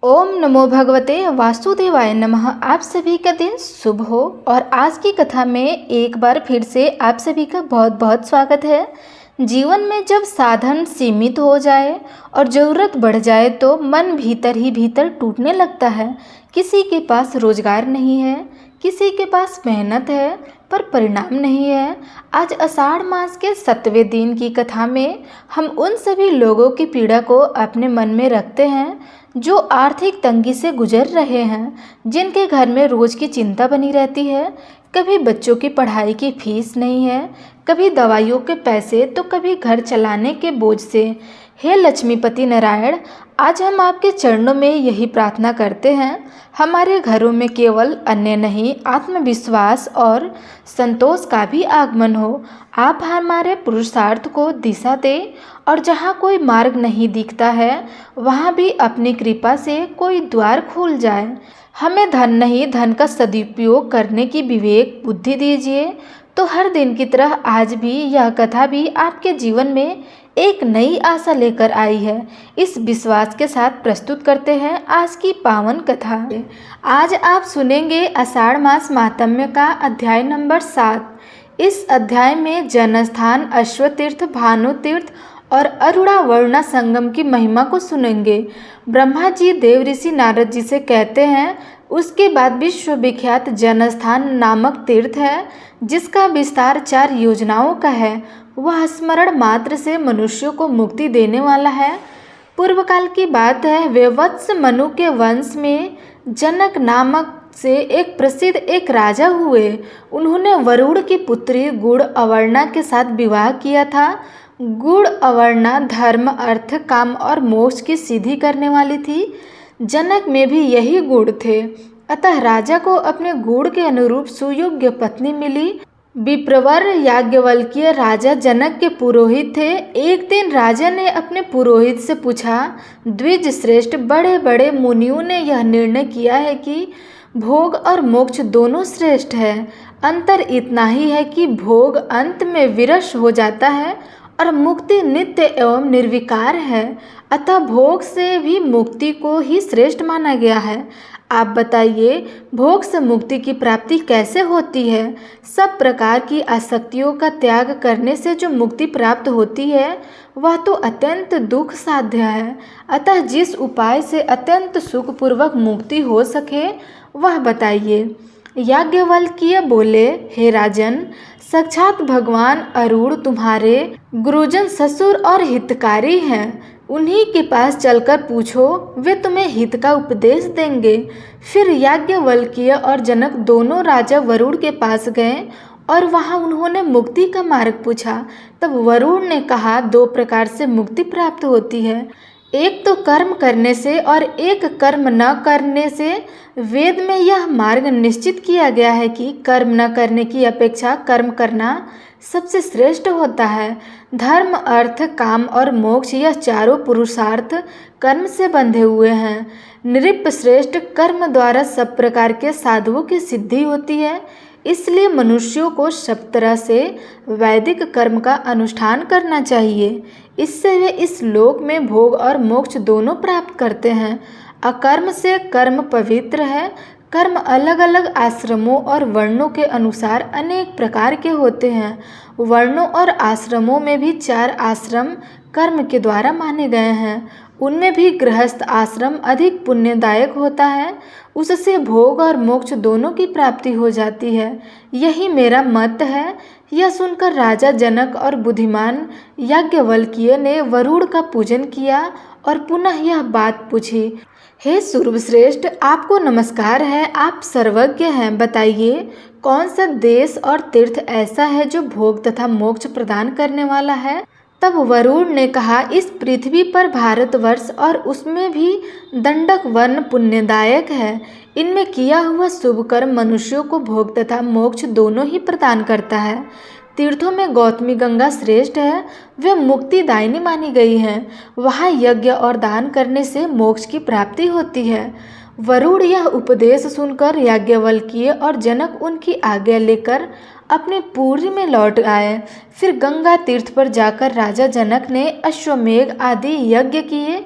ओम नमो भगवते वासुदेवाय नमः। आप सभी का दिन शुभ हो। और आज की कथा में एक बार फिर से आप सभी का बहुत बहुत स्वागत है। जीवन में जब साधन सीमित हो जाए और ज़रूरत बढ़ जाए तो मन भीतर ही भीतर टूटने लगता है। किसी के पास रोजगार नहीं है, किसी के पास मेहनत है पर परिणाम नहीं है। आज आषाढ़ मास के 7वें दिन की कथा में हम उन सभी लोगों की पीड़ा को अपने मन में रखते हैं जो आर्थिक तंगी से गुजर रहे हैं, जिनके घर में रोज की चिंता बनी रहती है। कभी बच्चों की पढ़ाई की फीस नहीं है, कभी दवाइयों के पैसे तो कभी घर चलाने के बोझ से। हे लक्ष्मीपति नारायण, आज हम आपके चरणों में यही प्रार्थना करते हैं, हमारे घरों में केवल अन्न नहीं, आत्मविश्वास और संतोष का भी आगमन हो। आप हमारे पुरुषार्थ को दिशा दें और जहाँ कोई मार्ग नहीं दिखता है वहाँ भी अपनी कृपा से कोई द्वार खुल जाए। हमें धन नहीं, धन का सदुपयोग करने की विवेक बुद्धि दीजिए। तो हर दिन की तरह आज भी यह कथा भी आपके जीवन में एक नई आशा लेकर आई है। इस विश्वास के साथ प्रस्तुत करते हैं आज की पावन कथा। आज आप सुनेंगे आषाढ़ मास माहात्म्य का अध्याय नंबर 7। इस अध्याय में जनस्थान, अश्वतीर्थ, भानुतीर्थ और अरुणा वरुणा संगम की महिमा को सुनेंगे। ब्रह्मा जी देव ऋषि नारद जी से कहते हैं, उसके बाद विश्वविख्यात जनस्थान नामक तीर्थ है जिसका विस्तार 4 योजनाओं का है। वह स्मरण मात्र से मनुष्यों को मुक्ति देने वाला है। पूर्व काल की बात है, वैवत्स मनु के वंश में जनक नामक से एक प्रसिद्ध एक राजा हुए। उन्होंने वरुण की पुत्री गुण अवर्णा के साथ विवाह किया था। गुण अवर्णा धर्म, अर्थ, काम और मोक्ष की सिद्धि करने वाली थी। जनक में भी यही गुण थे, अतः राजा को अपने गुण के अनुरूप सुयोग्य पत्नी मिली। विप्रवर याज्ञवल्क्य राजा जनक के पुरोहित थे। एक दिन राजा ने अपने पुरोहित से पूछा, द्विज श्रेष्ठ, बड़े बड़े मुनियों ने यह निर्णय किया है कि भोग और मोक्ष दोनों श्रेष्ठ है। अंतर इतना ही है कि भोग अंत में विरस हो जाता है और मुक्ति नित्य एवं निर्विकार है। अतः भोग से भी मुक्ति को ही श्रेष्ठ माना गया है। आप बताइए, भोग से मुक्ति की प्राप्ति कैसे होती है? सब प्रकार की आसक्तियों का त्याग करने से जो मुक्ति प्राप्त होती है वह तो अत्यंत दुख साध्य है। अतः जिस उपाय से अत्यंत सुखपूर्वक मुक्ति हो सके वह बताइए। याज्ञवल्क्य बोले, हे राजन, साक्षात भगवान अरुण तुम्हारे गुरुजन, ससुर और हितकारी हैं। उन्हीं के पास चलकर पूछो, वे तुम्हें हित का उपदेश देंगे। फिर याज्ञवल्क्य और जनक दोनों राजा वरुण के पास गए और वहां उन्होंने मुक्ति का मार्ग पूछा। तब वरुण ने कहा, 2 प्रकार से मुक्ति प्राप्त होती है, एक तो कर्म करने से और एक कर्म न करने से। वेद में यह मार्ग निश्चित किया गया है कि कर्म न करने की अपेक्षा कर्म करना सबसे श्रेष्ठ होता है। धर्म, अर्थ, काम और मोक्ष यह चारों पुरुषार्थ कर्म से बंधे हुए हैं। नृप श्रेष्ठ, कर्म द्वारा सब प्रकार के साधुओं की सिद्धि होती है। इसलिए मनुष्यों को सब तरह से वैदिक कर्म का अनुष्ठान करना चाहिए। इससे वे इस लोक में भोग और मोक्ष दोनों प्राप्त करते हैं। अकर्म से कर्म पवित्र है। कर्म अलग अलग आश्रमों और वर्णों के अनुसार अनेक प्रकार के होते हैं। वर्णों और आश्रमों में भी 4 आश्रम कर्म के द्वारा माने गए हैं। उनमें भी गृहस्थ आश्रम अधिक पुण्यदायक होता है, उससे भोग और मोक्ष दोनों की प्राप्ति हो जाती है। यही मेरा मत है। यह सुनकर राजा जनक और बुद्धिमान याज्ञवल्क्य ने वरुण का पूजन किया और पुनः यह बात पूछी, हे सूर्यश्रेष्ठ, आपको नमस्कार है, आप सर्वज्ञ हैं। बताइए, कौन सा देश और तीर्थ ऐसा है जो भोग तथा मोक्ष प्रदान करने वाला है? तब वरुण ने कहा, इस पृथ्वी पर भारतवर्ष और उसमें भी दंडक वर्ण पुण्यदायक है। इनमें किया हुआ शुभ कर्म मनुष्यों को भोग तथा मोक्ष दोनों ही प्रदान करता है। तीर्थों में गौतमी गंगा श्रेष्ठ है, वे मुक्तिदायिनी मानी गई हैं। वहाँ यज्ञ और दान करने से मोक्ष की प्राप्ति होती है। वरुण यह उपदेश सुनकर याज्ञवल्क्य और जनक उनकी आज्ञा लेकर अपने पुरी में लौट आए। फिर गंगा तीर्थ पर जाकर राजा जनक ने अश्वमेघ आदि यज्ञ किए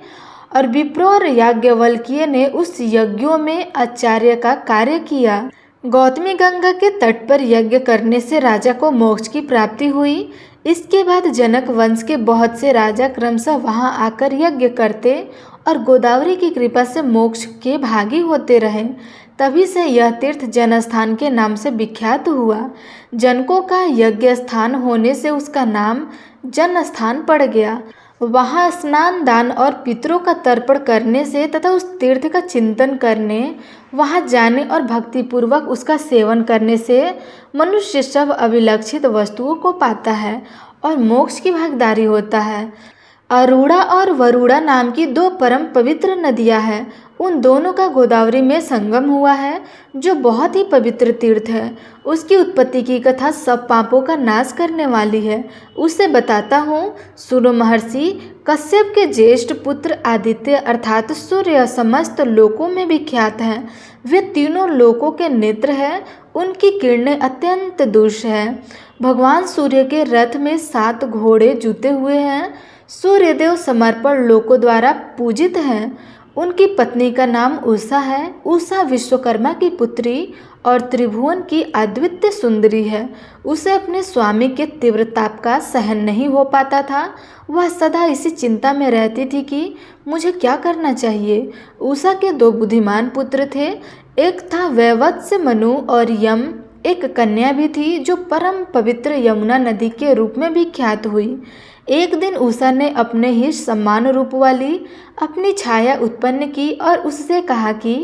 और विप्र और याज्ञवल्क्य ने उस यज्ञों में आचार्य का कार्य किया। गौतमी गंगा के तट पर यज्ञ करने से राजा को मोक्ष की प्राप्ति हुई। इसके बाद जनक वंश के बहुत से राजा क्रमशः वहां आकर यज्ञ करते और गोदावरी की कृपा से मोक्ष के भागी होते रहे। तभी से यह तीर्थ जनस्थान के नाम से विख्यात हुआ। जनकों का यज्ञ स्थान होने से उसका नाम जनस्थान पड़ गया। वहाँ स्नान, दान और पितरों का तर्पण करने से तथा उस तीर्थ का चिंतन करने, वहाँ जाने और भक्तिपूर्वक उसका सेवन करने से मनुष्य सब अभिलक्षित वस्तुओं को पाता है और मोक्ष की भागीदारी होता है। अरूड़ा और वरुड़ा नाम की दो परम पवित्र नदियां हैं। उन दोनों का गोदावरी में संगम हुआ है, जो बहुत ही पवित्र तीर्थ है। उसकी उत्पत्ति की कथा सब पापों का नाश करने वाली है। उसे बताता हूँ, सुनो महर्षि। कश्यप के ज्येष्ठ पुत्र आदित्य अर्थात सूर्य समस्त लोकों में विख्यात हैं। वे तीनों लोकों के नेत्र हैं। उनकी किरणें अत्यंत दुष्ट हैं। भगवान सूर्य के रथ में 7 घोड़े जुते हुए हैं। सूर्यदेव समर्पण लोकों द्वारा पूजित हैं। उनकी पत्नी का नाम उषा है। उषा विश्वकर्मा की पुत्री और त्रिभुवन की अद्वितीय सुंदरी है। उसे अपने स्वामी के तीव्र ताप का सहन नहीं हो पाता था। वह सदा इसी चिंता में रहती थी कि मुझे क्या करना चाहिए। उषा के 2 बुद्धिमान पुत्र थे। एक था वैवत्स मनु और यम। एक कन्या भी थी जो परम पवित्र यमुना नदी के रूप में विख्यात हुई। एक दिन उषा ने अपने ही समान रूप वाली अपनी छाया उत्पन्न की और उससे कहा कि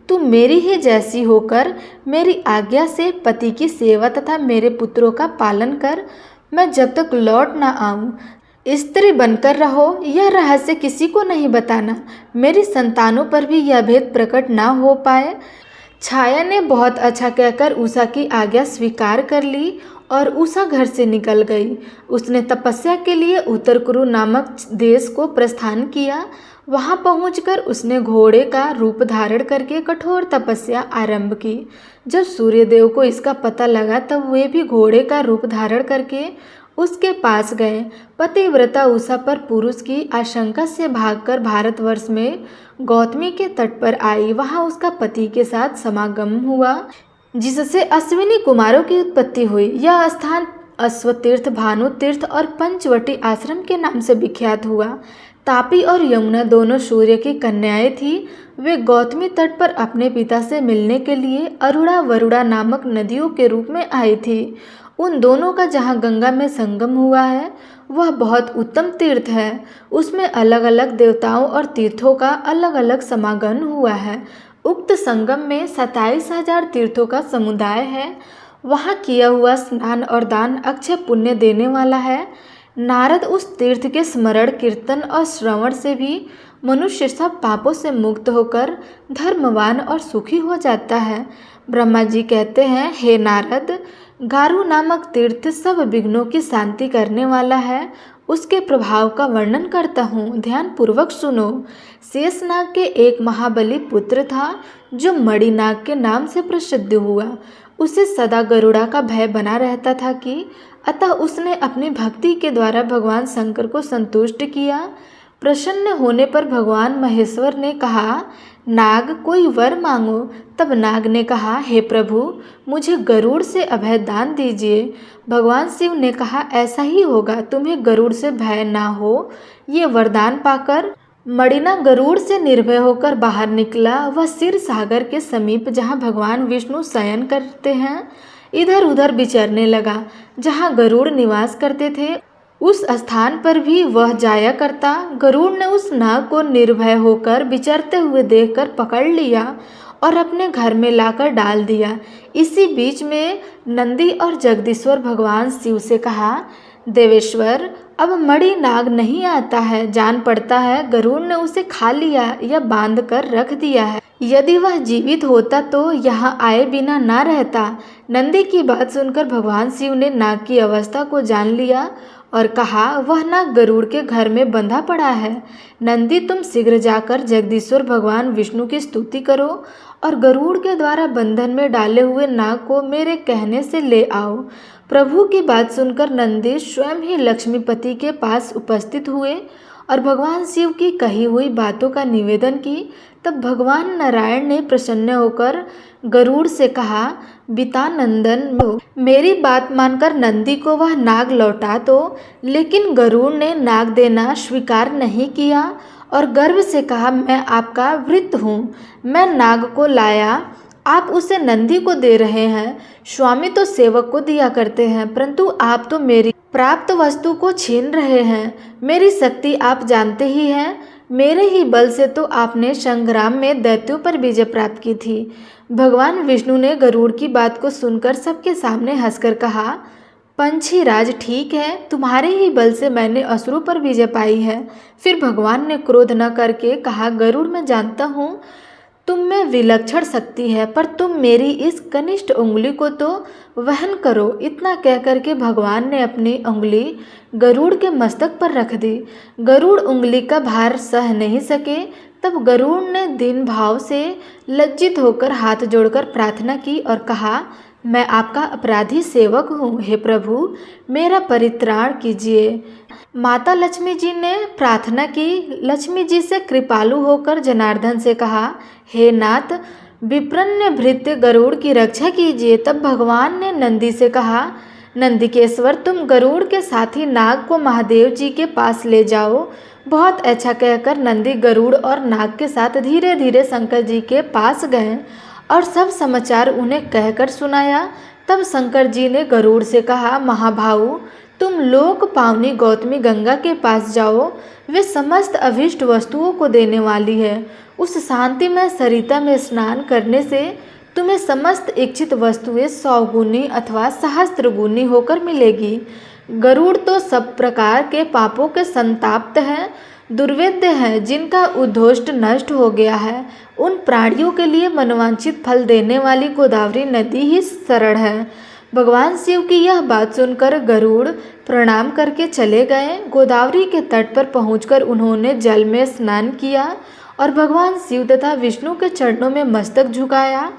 तू मेरी ही जैसी होकर मेरी आज्ञा से पति की सेवा तथा मेरे पुत्रों का पालन कर। मैं जब तक लौट ना आऊं स्त्री बनकर रहो। यह रहस्य किसी को नहीं बताना। मेरी संतानों पर भी यह भेद प्रकट ना हो पाए। छाया ने बहुत अच्छा कहकर उषा की आज्ञा स्वीकार कर ली और उषा घर से निकल गई। उसने तपस्या के लिए उत्तर कुरु नामक देश को प्रस्थान किया। वहां पहुंचकर उसने घोड़े का रूप धारण करके कठोर तपस्या आरंभ की। जब सूर्यदेव को इसका पता लगा तब वे भी घोड़े का रूप धारण करके उसके पास गए। पतिव्रता उषा पर पुरुष की आशंका से भागकर भारतवर्ष में गौतमी के तट पर आई। वहां उसका पति के साथ समागम हुआ, जिससे अश्विनी कुमारों की उत्पत्ति हुई। यह स्थान अश्वतीर्थ, भानुतीर्थ और पंचवटी आश्रम के नाम से विख्यात हुआ। तापी और यमुना दोनों सूर्य की कन्याएं थी। वे गौतमी तट पर अपने पिता से मिलने के लिए अरूड़ा वरुड़ा नामक नदियों के रूप में आई थी। उन दोनों का जहाँ गंगा में संगम हुआ है वह बहुत उत्तम तीर्थ है। उसमें अलग अलग देवताओं और तीर्थों का अलग अलग समागम हुआ है। उक्त संगम में 27,000 तीर्थों का समुदाय है। वहाँ किया हुआ स्नान और दान अक्षय पुण्य देने वाला है। नारद उस तीर्थ के स्मरण, कीर्तन और श्रवण से भी मनुष्य सब पापों से मुक्त होकर धर्मवान और सुखी हो जाता है। ब्रह्मा जी कहते हैं, हे नारद, गारु नामक तीर्थ सब विघ्नों की शांति करने वाला है। उसके प्रभाव का वर्णन करता हूँ, ध्यान पूर्वक सुनो। शेषनाग के एक महाबली पुत्र था जो मणिनाग के नाम से प्रसिद्ध हुआ। उसे सदा गरुड़ा का भय बना रहता था कि अतः उसने अपनी भक्ति के द्वारा भगवान शंकर को संतुष्ट किया। प्रसन्न होने पर भगवान महेश्वर ने कहा, नाग कोई वर मांगो। तब नाग ने कहा, हे प्रभु, मुझे गरुड़ से अभय दान दीजिए। भगवान शिव ने कहा, ऐसा ही होगा, तुम्हें गरुड़ से भय ना हो। ये वरदान पाकर मणिनाग गरुड़ से निर्भय होकर बाहर निकला। वह क्षीर सागर के समीप, जहाँ भगवान विष्णु शयन करते हैं, इधर उधर विचरने लगा। जहाँ गरुड़ निवास करते थे उस स्थान पर भी वह जाया करता। गरुड़ ने उस नाग को निर्भय होकर विचरते हुए देखकर पकड़ लिया और अपने घर में लाकर डाल दिया। इसी बीच में नंदी और जगदीश्वर भगवान शिव से कहा, देवेश्वर, अब मणि नाग नहीं आता है। जान पड़ता है गरुड़ ने उसे खा लिया या बांध कर रख दिया है। यदि वह जीवित होता तो यहाँ आए बिना ना रहता। नंदी की बात सुनकर भगवान शिव ने नाग की अवस्था को जान लिया और कहा, वह नाग गरुड़ के घर में बंधा पड़ा है। नंदी, तुम शीघ्र जाकर जगदीश्वर भगवान विष्णु की स्तुति करो और गरुड़ के द्वारा बंधन में डाले हुए नाग को मेरे कहने से ले आओ। प्रभु की बात सुनकर नंदी स्वयं ही लक्ष्मीपति के पास उपस्थित हुए और भगवान शिव की कही हुई बातों का निवेदन की। तब भगवान नारायण ने प्रसन्न होकर गरुड़ से कहा, वितानंदन, मेरी बात मानकर नंदी को वह नाग लौटा दो। लेकिन गरुड़ ने नाग देना स्वीकार नहीं किया और गर्व से कहा, मैं आपका वृत्त हूँ, मैं नाग को लाया, आप उसे नंदी को दे रहे हैं। स्वामी तो सेवक को दिया करते हैं, परंतु आप तो मेरी प्राप्त वस्तु को छीन रहे हैं। मेरी शक्ति आप जानते ही हैं, मेरे ही बल से तो आपने संग्राम में दैत्यों पर विजय प्राप्त की थी। भगवान विष्णु ने गरुड़ की बात को सुनकर सबके सामने हंसकर कहा, पंछी राज, ठीक है, तुम्हारे ही बल से मैंने असुरों पर विजय पाई है। फिर भगवान ने क्रोध न करके कहा, गरुड़, मैं जानता हूँ तुम में विलक्षण शक्ति है, पर तुम मेरी इस कनिष्ठ उंगली को तो वहन करो। इतना कह करके भगवान ने अपनी उंगली गरुड़ के मस्तक पर रख दी। गरुड़ उंगली का भार सह नहीं सके। तब गरुड़ ने दीन भाव से लज्जित होकर हाथ जोड़कर प्रार्थना की और कहा, मैं आपका अपराधी सेवक हूँ, हे प्रभु, मेरा परित्राण कीजिए। माता लक्ष्मी जी ने प्रार्थना की। लक्ष्मी जी से कृपालु होकर जनार्दन से कहा, हे नाथ, विप्रन्न भृत्य गरुड़ की रक्षा कीजिए। तब भगवान ने नंदी से कहा, नंदिकेश्वर, तुम गरुड़ के साथी नाग को महादेव जी के पास ले जाओ। बहुत अच्छा कहकर नंदी गरुड़ और नाग के साथ धीरे धीरे शंकर जी के पास गए और सब समाचार उन्हें कहकर सुनाया। तब शंकर जी ने गरुड़ से कहा, महाभाऊ, तुम लोक पावनी गौतमी गंगा के पास जाओ, वे समस्त अभीष्ट वस्तुओं को देने वाली है। उस शांतिमय सरिता में स्नान करने से तुम्हें समस्त इच्छित वस्तुएं 100 गुनी अथवा सहस्त्र गुनी होकर मिलेगी। गरुड़ तो सब प्रकार के पापों के संताप्त हैं, दुर्वेद्य हैं, जिनका उद्घोष्ट नष्ट हो गया है। उन प्राणियों के लिए मनोवांछित फल देने वाली गोदावरी नदी ही शरण है। भगवान शिव की यह बात सुनकर गरुड़ प्रणाम करके चले गए। गोदावरी के तट पर पहुंचकर उन्होंने जल में स्नान किया और भगवान शिव तथा विष्णु के चरणों में मस्तक झुकाया।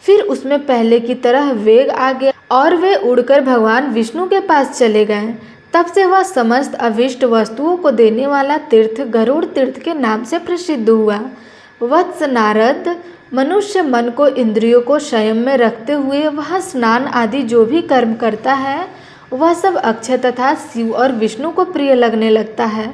फिर उसमें पहले की तरह वेग आ गया और वे उड़कर भगवान विष्णु के पास चले गए। तब से वह समस्त अभीष्ट वस्तुओं को देने वाला तीर्थ गरुड़ तीर्थ के नाम से प्रसिद्ध हुआ। वत्स नारद, मनुष्य मन को इंद्रियों को संयम में रखते हुए वह स्नान आदि जो भी कर्म करता है, वह सब अक्षय तथा शिव और विष्णु को प्रिय लगने लगता है।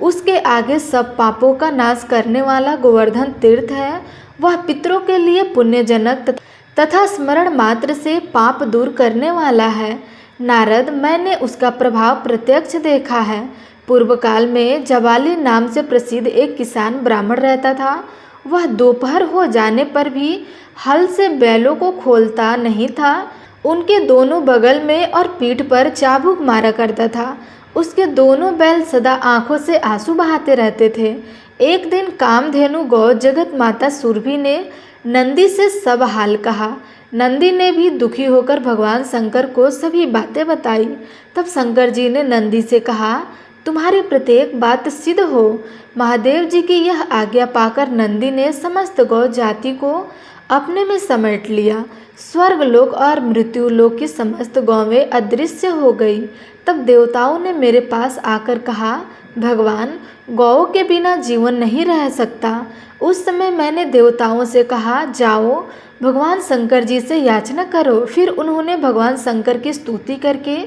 उसके आगे सब पापों का नाश करने वाला गोवर्धन तीर्थ है। वह पितरों के लिए पुण्यजनक तथा स्मरण मात्र से पाप दूर करने वाला है। नारद, मैंने उसका प्रभाव प्रत्यक्ष देखा है। पूर्व काल में जबाली नाम से प्रसिद्ध एक किसान ब्राह्मण रहता था। वह दोपहर हो जाने पर भी हल से बैलों को खोलता नहीं था। उनके दोनों बगल में और पीठ पर चाबुक मारा करता था। उसके दोनों बैल सदा आंखों से आंसू बहाते रहते थे। एक दिन कामधेनु गौ जगत माता सुरभि ने नंदी से सब हाल कहा। नंदी ने भी दुखी होकर भगवान शंकर को सभी बातें बताई। तब शंकर जी ने नंदी से कहा, तुम्हारी प्रत्येक बात सिद्ध हो। महादेव जी की यह आज्ञा पाकर नंदी ने समस्त गौ जाति को अपने में समेट लिया। स्वर्गलोक और मृत्युलोक की समस्त गौवें अदृश्य हो गई। तब देवताओं ने मेरे पास आकर कहा, भगवान, गौ के बिना जीवन नहीं रह सकता। उस समय मैंने देवताओं से कहा, जाओ भगवान शंकर जी से याचना करो। फिर उन्होंने भगवान शंकर की स्तुति करके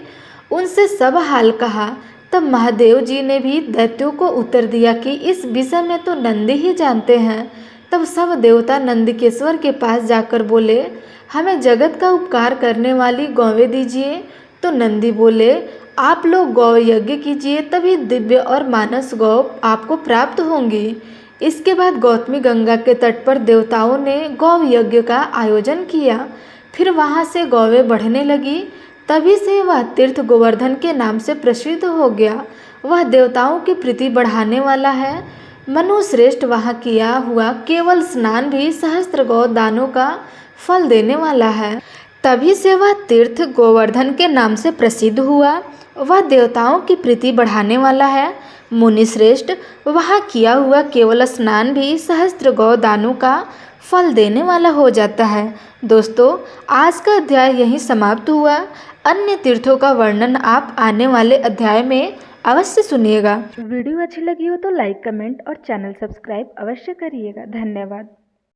उनसे सब हाल कहा। तब महादेव जी ने भी दैत्यों को उत्तर दिया कि इस विषय में तो नंदी ही जानते हैं। तब सब देवता नंदिकेश्वर के पास जाकर बोले, हमें जगत का उपकार करने वाली गौवें दीजिए। तो नंदी बोले, आप लोग गौ यज्ञ कीजिए, तभी दिव्य और मानस गौ आपको प्राप्त होंगी। इसके बाद गौतमी गंगा के तट पर देवताओं ने गौ यज्ञ का आयोजन किया। फिर वहाँ से गौवें बढ़ने लगी। तभी से वह तीर्थ गोवर्धन के नाम से प्रसिद्ध हो गया। वह देवताओं की प्रीति बढ़ाने वाला है। मनु श्रेष्ठ वहाँ किया हुआ केवल स्नान भी सहस्त्र गौ दानों का फल देने वाला है। तभी से वह तीर्थ गोवर्धन के नाम से प्रसिद्ध हुआ। वह देवताओं की प्रीति बढ़ाने वाला है। मुनि श्रेष्ठ वहाँ किया हुआ केवल स्नान भी सहस्त्र गौ दानों का फल देने वाला हो जाता है। दोस्तों, आज का अध्याय यहीं समाप्त हुआ। अन्य तीर्थों का वर्णन आप आने वाले अध्याय में अवश्य सुनिएगा। वीडियो अच्छी लगी हो तो लाइक, कमेंट और चैनल सब्सक्राइब अवश्य करिएगा। धन्यवाद।